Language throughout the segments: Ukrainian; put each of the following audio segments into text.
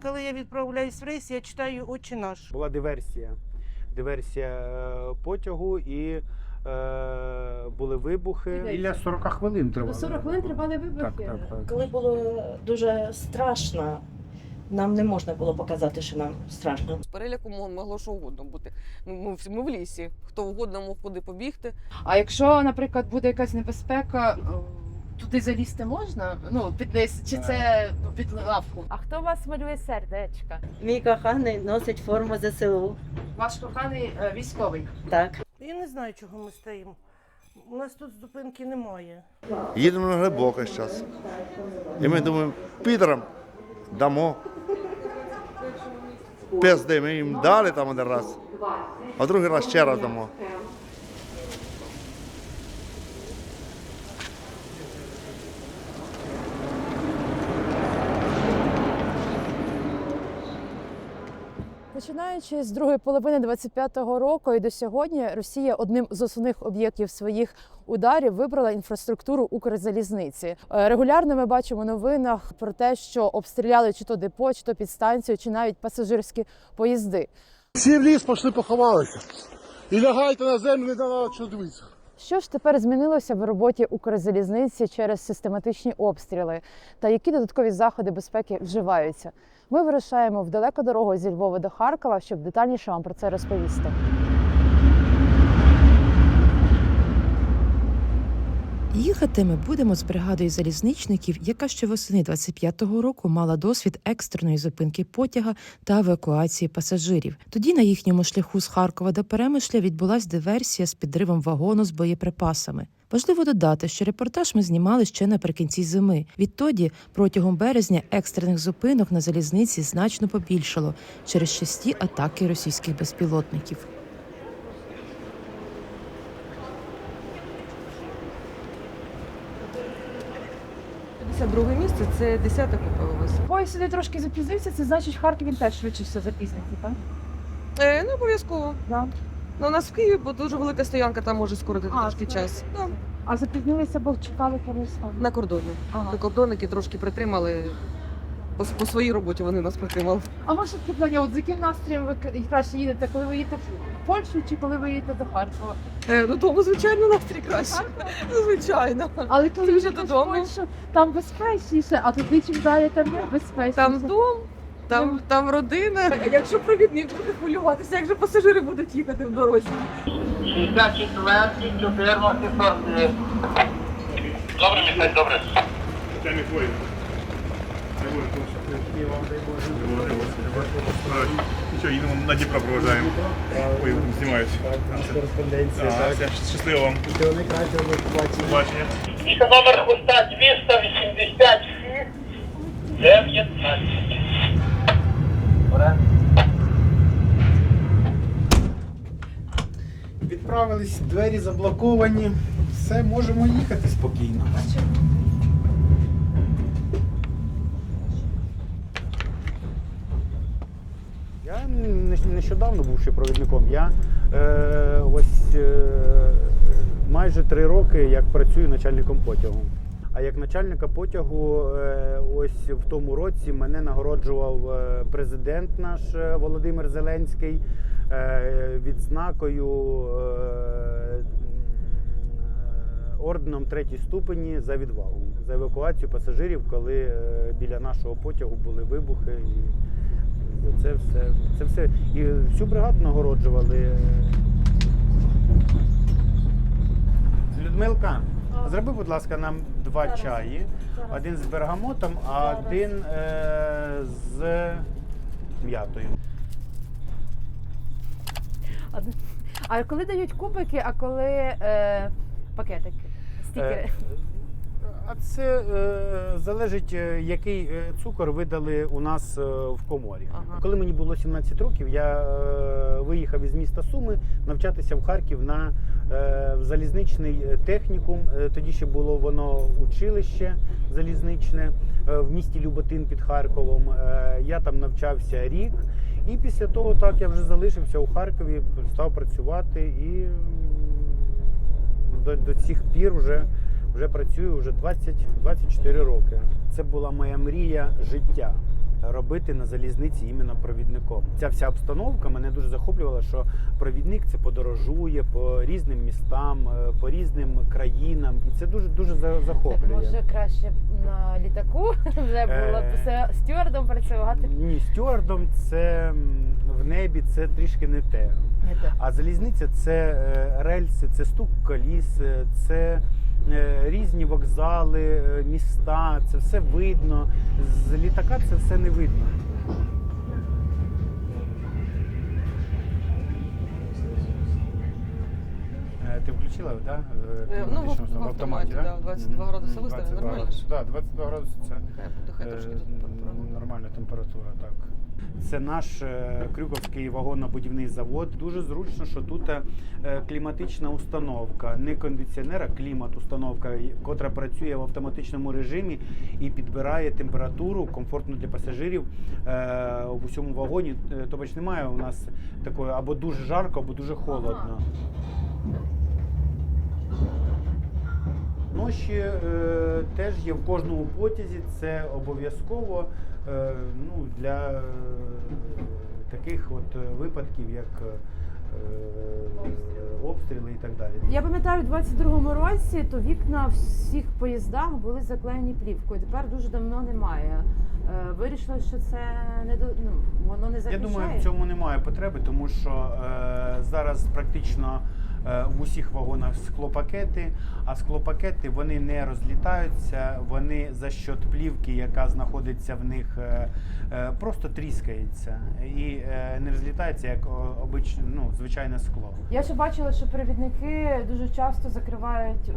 коли я відправляюсь в рейс, я читаю «Отче наш». Була диверсія потягу і були вибухи. Біля 40 хвилин тривали. 40 хвилин тривали вибухи. Так. Коли було дуже страшно, нам не можна було показати, що нам страшно. З переляку могло що угодно бути. Ми в лісі, хто угодно мог куди побігти. А якщо, наприклад, буде якась небезпека, туди залізти можна? Ну, під низ, чи це під лавку? А хто у вас малює сердечка? Мій коханий носить форму ЗСУ. Ваш коханий військовий. Так. Я не знаю, чого ми стоїмо. У нас тут зупинки немає. Їдемо на Глибоке зараз. І ми думаємо, підерам дамо. Пизди, ми їм дали там один раз, а другий раз ще раз дамо. Починаючи з другої половини 25-го року і до сьогодні, Росія одним з основних об'єктів своїх ударів вибрала інфраструктуру Укрзалізниці. Регулярно ми бачимо в новинах про те, що обстріляли чи то депо, чи то підстанцію, чи навіть пасажирські поїзди. Всі в ліс пішли поховалися. І лягайте на землю, не треба що дивитися. Що ж тепер змінилося в роботі Укрзалізниці через систематичні обстріли? Та які додаткові заходи безпеки вживаються? Ми вирушаємо в далеку дорогу зі Львова до Харкова, щоб детальніше вам про це розповісти. Їхати ми будемо з бригадою залізничників, яка ще восени 25-го року мала досвід екстреної зупинки потяга та евакуації пасажирів. Тоді на їхньому шляху з Харкова до Перемишля відбулась диверсія з підривом вагону з боєприпасами. Важливо додати, що репортаж ми знімали ще наприкінці зими. Відтоді, протягом березня, екстрених зупинок на залізниці значно побільшало через часті атаки російських безпілотників. 52 місце – це 10-та КПВС. Поїзд сюди трошки запізнився, це значить Харків він теж швидше все запізниться, так? Не обов'язково. Да. Ну, у нас в Києві бо дуже велика стоянка, там може скоротити трошки це- час. Да. А запізнилися, бо чекали когось там. На кордоні. Прикордонники трошки притримали. По своїй роботі вони нас притримали. А ваше питання, от з яким настроєм ви краще їдете, коли ви їдете в Польщу чи коли ви їдете до Харкова? Ну, тому, звичайно, настрій краще. Звичайно. Але коли Ти ви вже їдете в додому? Польщу, там безпечніше, а туди чим далі, там небезпечніше. Там дом, там родина. Якщо провідник буде хвилюватися, як же пасажири будуть їхати в дорозі? 64, 14, 49. Добре, Михайло, добре. Це не твої. Нічого, їдемо на Дніпро проважаємо. Ой, знімають. Кореспонденція, так. Щасливо вам. Всього найкращого, до побачення. Побачення. Місто номер хвоста 286, 19. Відправились, двері заблоковані. Все, можемо їхати спокійно. Я нещодавно був ще провідником. Я майже 3 роки як працюю начальником потягу. А як начальника потягу ось в тому році мене нагороджував президент наш Володимир Зеленський відзнакою орденом 3-ї ступені за відвагу, за евакуацію пасажирів, коли біля нашого потягу були вибухи. І це все. І всю бригаду нагороджували. Людмилка, зроби, будь ласка, нам 2 чаї. Один з бергамотом, а один з м'ятою. А коли дають кубики, а коли пакетики, стікери? А це залежить, який цукор видали у нас в коморі. Ага. Коли мені було 17 років, я виїхав із міста Суми навчатися в Харків на залізничний технікум. Тоді ще було воно училище залізничне в місті Люботин під Харковом. Я там навчався рік. І після того так я вже залишився у Харкові, став працювати і до цих пір вже працюю вже 24 роки. Це була моя мрія життя. робити на залізниці іменно провідником. Ця вся обстановка мене дуже захоплювала, що провідник це подорожує по різним містам, по різним країнам, і це дуже захоплює. Так, може краще на літаку вже було все стюардом працювати? Ні, стюардом це в небі, це трішки не те. А залізниця це рельси, це стук коліс, це різні вокзали, міста, це все видно. З літака це все не видно. Ти включила, так? Ну, в автоматі, да? да, 22 градуси виставлено, нормально ж? Так, 22 градуси це Хай трошки тут нормальна температура, так. Це наш Крюковський вагонно-будівний завод. Дуже зручно, що тут кліматична установка, не кондиціонер, а клімат-установка, котра працює в автоматичному режимі і підбирає температуру комфортну для пасажирів в усьому вагоні. Тобто немає у нас такої або дуже жарко, або дуже холодно. Ноші теж є в кожному потязі, це обов'язково для таких от випадків, як обстріли і так далі. Я пам'ятаю, у 22-му році то вікна в всіх поїздах були заклеєні плівкою. Тепер дуже давно немає. Вирішили, що це воно не захищає? Я думаю, в цьому немає потреби, тому що зараз практично в усіх вагонах склопакети, а склопакети вони не розлітаються, вони за счет плівки, яка знаходиться в них, просто тріскається і не розлітається як звичайне скло. Я ще бачила, що перевідники дуже часто закривають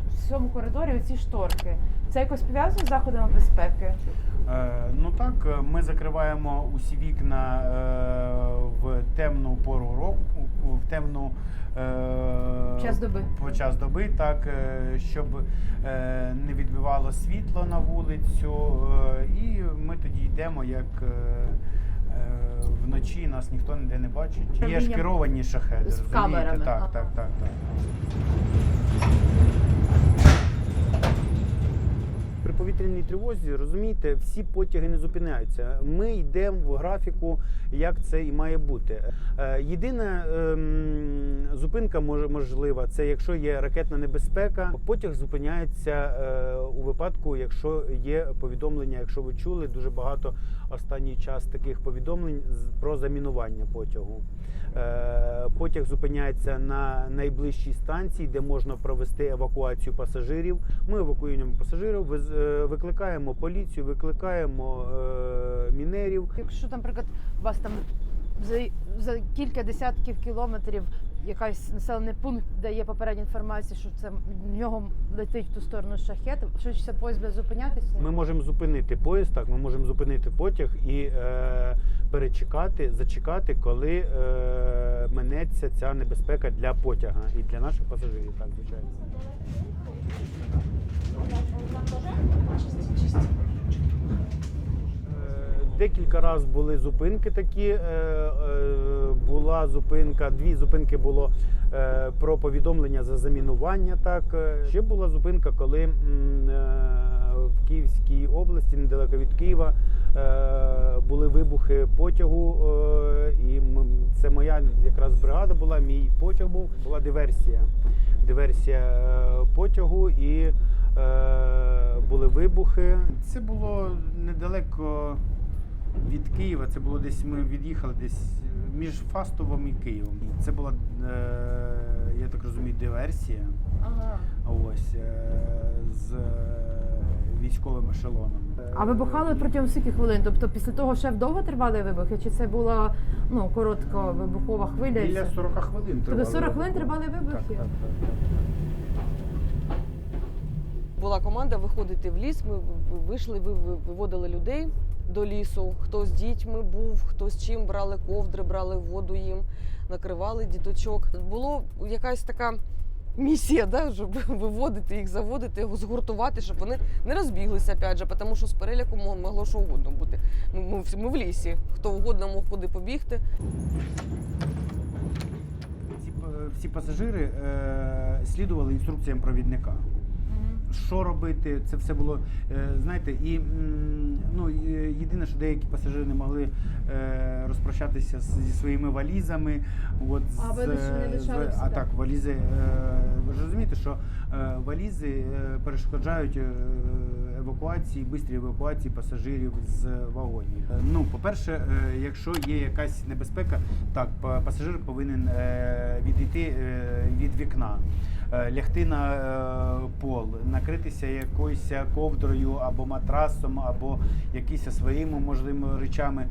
в цьому коридорі оці шторки. Це якось пов'язано з заходами безпеки? Ну так, ми закриваємо усі вікна в темну пору року, в темну час доби, так, щоб не відбивало світло на вулицю, і ми тоді йдемо, як вночі нас ніхто ніде не бачить. Є ж керовані шахеди, з камерами. Так. При повітряній тривозі, розумієте, всі потяги не зупиняються. Ми йдемо в графіку, як це і має бути. Єдина зупинка можлива, це якщо є ракетна небезпека. Потяг зупиняється у випадку, якщо є повідомлення, якщо ви чули, дуже багато останній час таких повідомлень про замінування потягу. Потяг зупиняється на найближчій станції, де можна провести евакуацію пасажирів. Ми евакуюємо пасажирів, викликаємо поліцію, викликаємо мінерів. Якщо, наприклад, у вас там за кілька десятків кілометрів якийсь населений пункт, де є попередня інформація, що це в нього летить в ту сторону шахет, що поїзд буде зупинятися? Ми можемо зупинити поїзд, так, ми можемо зупинити потяг і зачекати, коли минеться ця небезпека для потяга і для наших пасажирів, так, звичайно. Декілька разів були зупинки такі, була зупинка, 2 зупинки було про повідомлення за замінування. Так. Ще була зупинка, коли в Київській області, недалеко від Києва, були вибухи потягу, і це моя якраз бригада була, мій потяг був, була диверсія потягу і були вибухи. Це було недалеко від Києва, це було десь, ми від'їхали десь між Фастовом і Києвом. Це була, я так розумію, диверсія. Ага. Ось, з військовим ешелоном. А вибухали протягом скількох хвилин? Тобто після того ще довго тривали вибухи? Чи це була коротка вибухова хвиля? Біля 40 хвилин тривали. Тобто 40 хвилин тривали вибухи? Так. Була команда виходити в ліс, ми вийшли, виводили людей до лісу. Хто з дітьми був, хто з чим, брали ковдри, брали воду їм, накривали діточок. Була якась така місія, да, щоб виводити їх, заводити, згуртувати, щоб вони не розбіглися, опять же, тому що з переляку могло що угодно бути. Ми в лісі, хто угодно мог куди побігти. Всі пасажири слідували інструкціям провідника. що робити. Це все було, знаєте, і єдине, що деякі пасажири не могли розпрощатися зі своїми валізами. От, так, валізи, ви ж розумієте, що валізи перешкоджають евакуації, швидкій евакуації пасажирів з вагонів. По-перше, якщо є якась небезпека, так, пасажир повинен відійти від вікна, лягти на пол, накритися якоюсь ковдрою або матрасом, або якісь своїми можливими речами,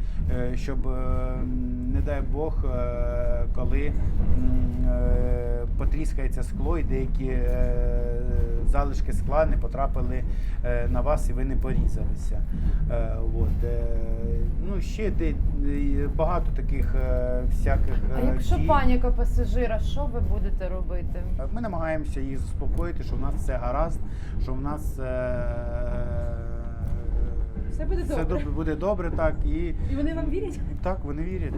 щоб, не дай Бог, коли потріскається скло і деякі залишки скла не потрапили на вас і ви не порізалися. Ще багато таких всяких А якщо дій. паніка пасажира, що ви будете робити? Ми намагаємося їх заспокоїти, що в нас все гаразд, що в нас Все буде добре. буде добре, так. І вони вам вірять? Так, вони вірять.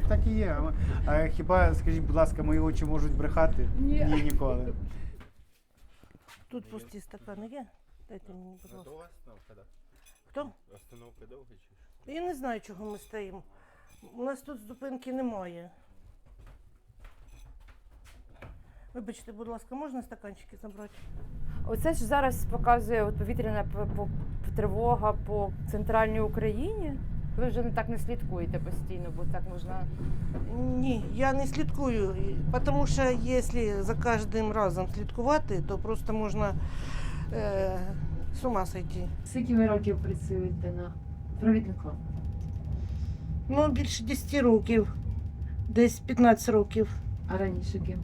Так і є. А хіба, скажіть, будь ласка, мої очі можуть брехати? Ні. Ні, ніколи. Тут пусті стакани є? Дайте мені, будь ласка. Хто? Остановка довга чи що? Я не знаю, чого ми стоїмо. У нас тут зупинки немає. Вибачте, будь ласка, можна стаканчики забрати? Оце ж зараз показує повітряна тривога по центральній Україні. Ви вже так не слідкуєте постійно, бо так можна. Ні, я не слідкую, тому що якщо за кожним разом слідкувати, то просто можна з ума сойти. Скільки ви років працюєте на провідником? Більше 10 років, десь 15 років. А раніше ким?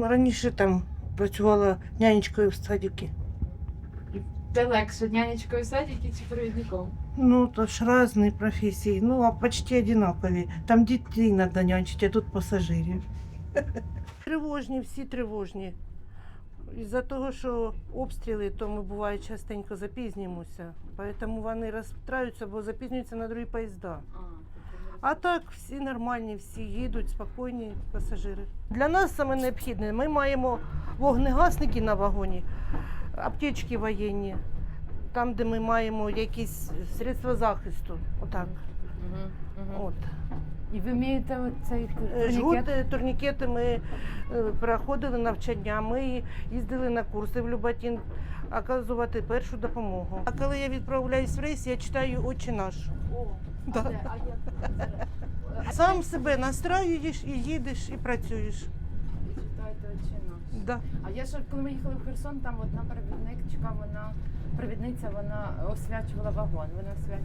Раніше там працювала нянечкою в садіки. Це легше, нянечкою в садіки чи провідником? То ж різні професії, а почти однакові. Там дітей треба нянчити, а тут пасажирів. Тривожні, всі тривожні. Із-за того, що обстріли, то ми буває частенько запізнюємося. Тому вони розстраюються, бо запізнюються на другі поїзда. А так всі нормальні, всі їдуть, спокійні пасажири. Для нас саме необхідне, ми маємо вогнегасники на вагоні, аптечки воєнні, там, де ми маємо якісь средства захисту. Отак. От. І ви вмієте цей Жгути, турнікети, ми проходили навчання, ми їздили на курси в Люботін, оказувати першу допомогу. А коли я відправляюсь в рейс, я читаю «Отче наш». Да. Сам себе настраюєш і їдеш, і працюєш. І читаєте «Отче наш». Да. А я ж, коли ми їхали в Херсон, там одна провідничка, провідниця, вона освячувала вагон. Вона освячує.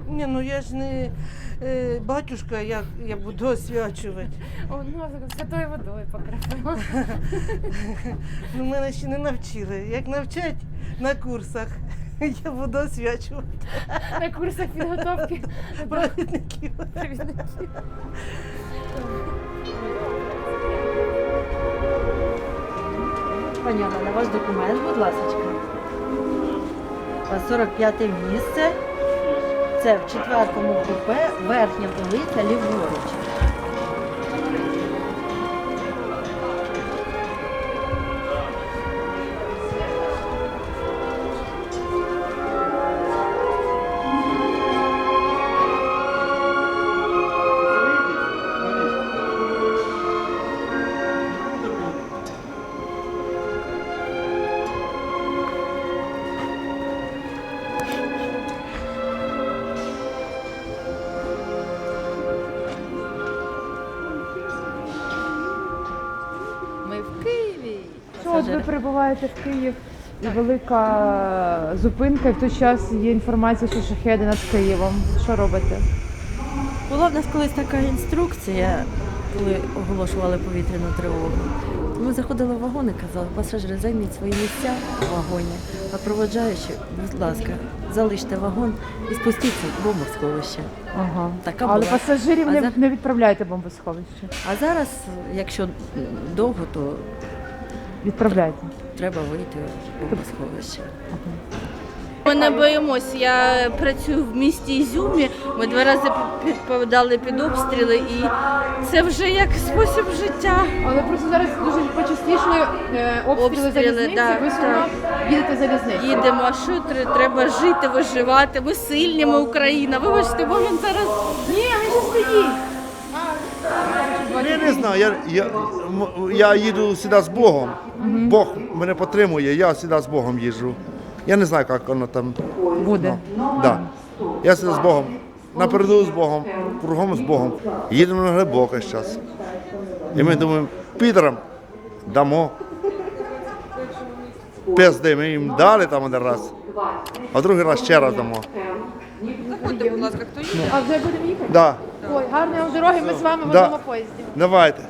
Ні, я ж не батюшка, як я буду освячувати. Святою водою покропила. Мене ще не навчили. Як навчать на курсах, я буду освячувати. На курсах підготовки провідників. Пані Олена, ваш документ, будь ласка. 45-те місце. Це в 4-му купе, верхня полиця, ліворуч. Ми в Києві. От ви прибуваєте в Київ, і велика зупинка, і в той час є інформація, що шахеди над Києвом. Що робите? Була в нас колись така інструкція, коли оголошували повітряну тривогу. Ми заходили в вагон і казали, пасажири, займіть свої місця в вагоні, а проводжаючи, будь ласка, залиште вагон і спустіться в бомбосховище. Ага. Така Але була. пасажирів А не відправляєте в бомбосховище? А зараз, якщо довго, то Відправляєте. треба вийти в бомбосховище. ми не боїмося. Я працюю в місті Ізюмі, ми 2 рази підпадали під обстріли, і це вже як спосіб життя. Але просто зараз дуже почастішли обстріли залізниці, да, ви все одно їдете залізницею. Їдемо, а що треба жити, виживати, ми сильні, ми Україна. Вибачте, бо він зараз... Ні, він ще стоїть. Я не знаю, я їду сюди з Богом. Бог мене підтримує, я сюди з Богом їжджу. Я не знаю, як воно там Буде. Да. Я сюди з Богом. Напереду з Богом, кругом з Богом. Їдемо на глибоке зараз. І ми думаємо, підрам дамо. Пизди, ми їм дали там один раз, а другий раз ще раз дамо. Заходьте, будь ласка, хто їде? А вже будемо їхати? Да. Ой, гарної вам дороги, ми з вами в Да. одному поїзді. Давайте.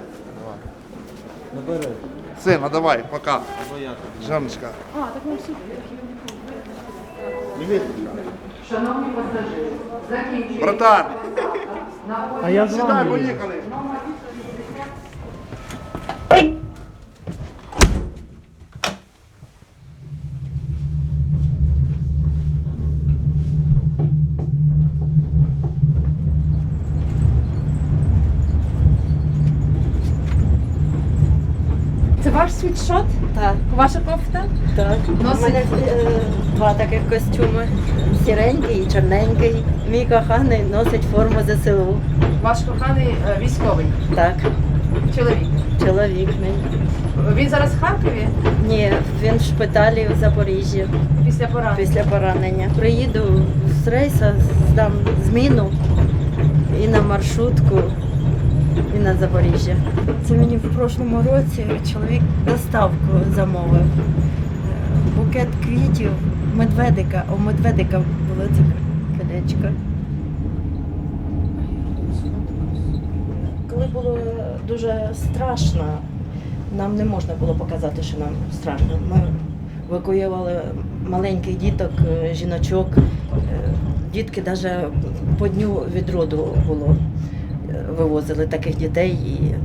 Сина, давай, пока. Жанночка. А, так ми всі. Братан. А я з вами. Поїхали. Це ваш світшот? Так, Ваша кофта? так. У Носить- мене 2 таких костюми. Сіренький і чорненький. Мій коханий носить форму ЗСУ. Ваш коханий військовий Так, чоловік. чоловік мій. Він зараз в Харкові Ні, він в шпиталі в Запоріжжі після поранення. після поранення. Приїду з рейсу, здам зміну і на маршрутку, і на Запоріжжя. Це мені в прошлому році чоловік доставку замовив. Букет квітів, медведика, у медведика було це колечко. Коли було дуже страшно, нам не можна було показати, що нам страшно. Ми евакуювали маленьких діток, жіночок. Дітки навіть по дню від роду було. Вивозили таких дітей і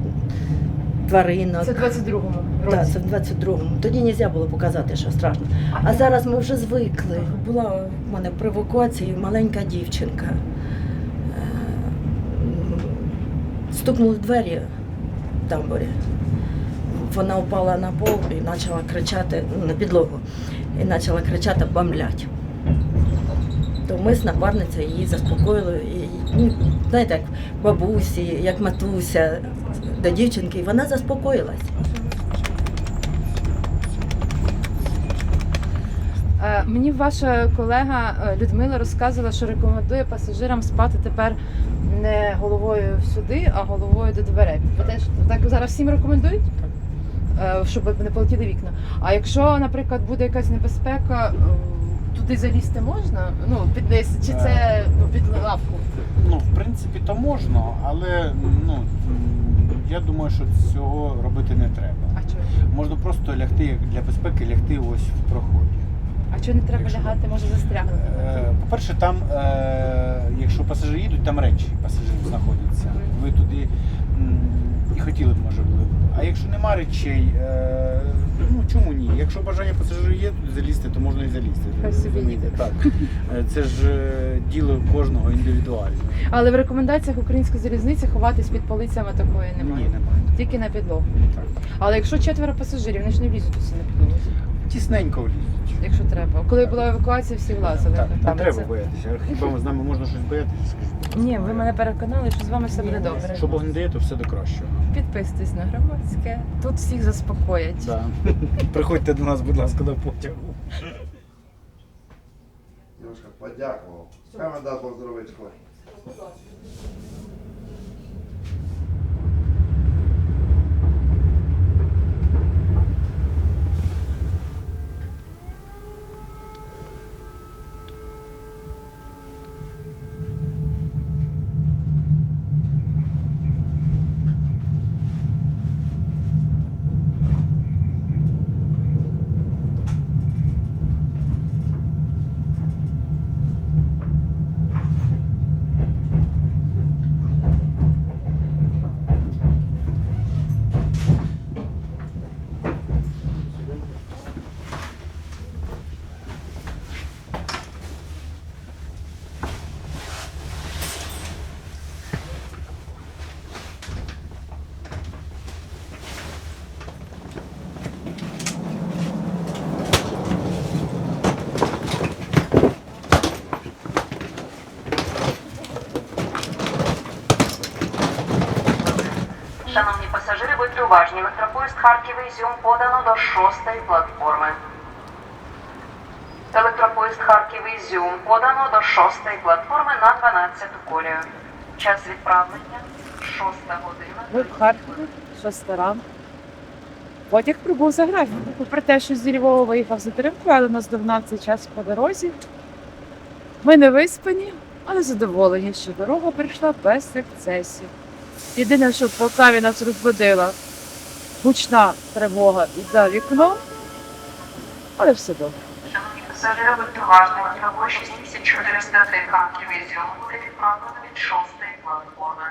тваринок. Це в 22-му році. Так, це в 22-му. Тоді не можна було показати, що страшно. А зараз ми вже звикли. Була в мене при евакуації маленька дівчинка. Стукнули в двері в тамбурі. Вона впала на пол і почала кричати, на підлогу, і почала кричати «бомблять». То ми з напарницею її заспокоїли. І, знаєте, як бабусі, як матуся до дівчинки, і вона заспокоїлась. Мені ваша колега Людмила розказувала, що рекомендує пасажирам спати тепер не головою сюди, а головою до дверей. Ви теж так зараз всім рекомендують? Щоб не полетіли вікна. А якщо, наприклад, буде якась небезпека, туди залізти можна? Ну, під низ, чи це під лавку? Ну, в принципі, то можна, але я думаю, що цього робити не треба. А чого? Можна просто лягти, як для безпеки, лягти ось в проході. А чого не треба лягати, може застрягнути? По-перше, там, якщо пасажири їдуть, там речі пасажирів знаходяться. Ви туди і хотіли б, може, були б. А якщо нема речей, ну чому ні? Якщо бажання пасажирів є туди залізти, то можна і залізти. Хай собі Розумієте? їде. Так. Це ж діло кожного індивідуально. Але в рекомендаціях української залізниці ховатись під полицями такої немає. Ні, немає. Тільки на підлогу. Так. Але якщо 4 пасажирів, вони ж не влізуть усі на підлогу, Тісненько влізуть. якщо треба. Коли була евакуація, всі влазили. Так, не Там треба це- боятися. Хіба з нами можна щось боятися? Скажіть. Ні, ви мене переконали, що з вами все буде добре. Що Бог не дає, то все до кращого. Підписуйтесь на Громадське. Тут всіх заспокоять. Да. Приходьте до нас, будь ласка, на потягу. Дівчинка, подякував. Хай вам дасть Бог здоровечко. Шановні пасажири, будьте уважні. Електропоїзд Харків-Ізюм подано до 6-ї платформи. Електропоїзд Харків-Ізюм подано до 6-ї платформи на 12-ту колію. Час відправлення 6 година. Ми в Харкові, 6 ранку. Потяг прибув за графіком. Попри те, що зі Львова виїхав за затримкою, але нас догнав цей час по дорозі. Ми не виспані, але задоволені, що дорога прийшла без ексцесів. Єдине, що в Полтаві нас розбудила гучна тривога за вікном, але все добре. Шановні пасажири, будьте уважні. Тривогу 6403 Харків-Ізюм буде відправлено від 6-ї платформи.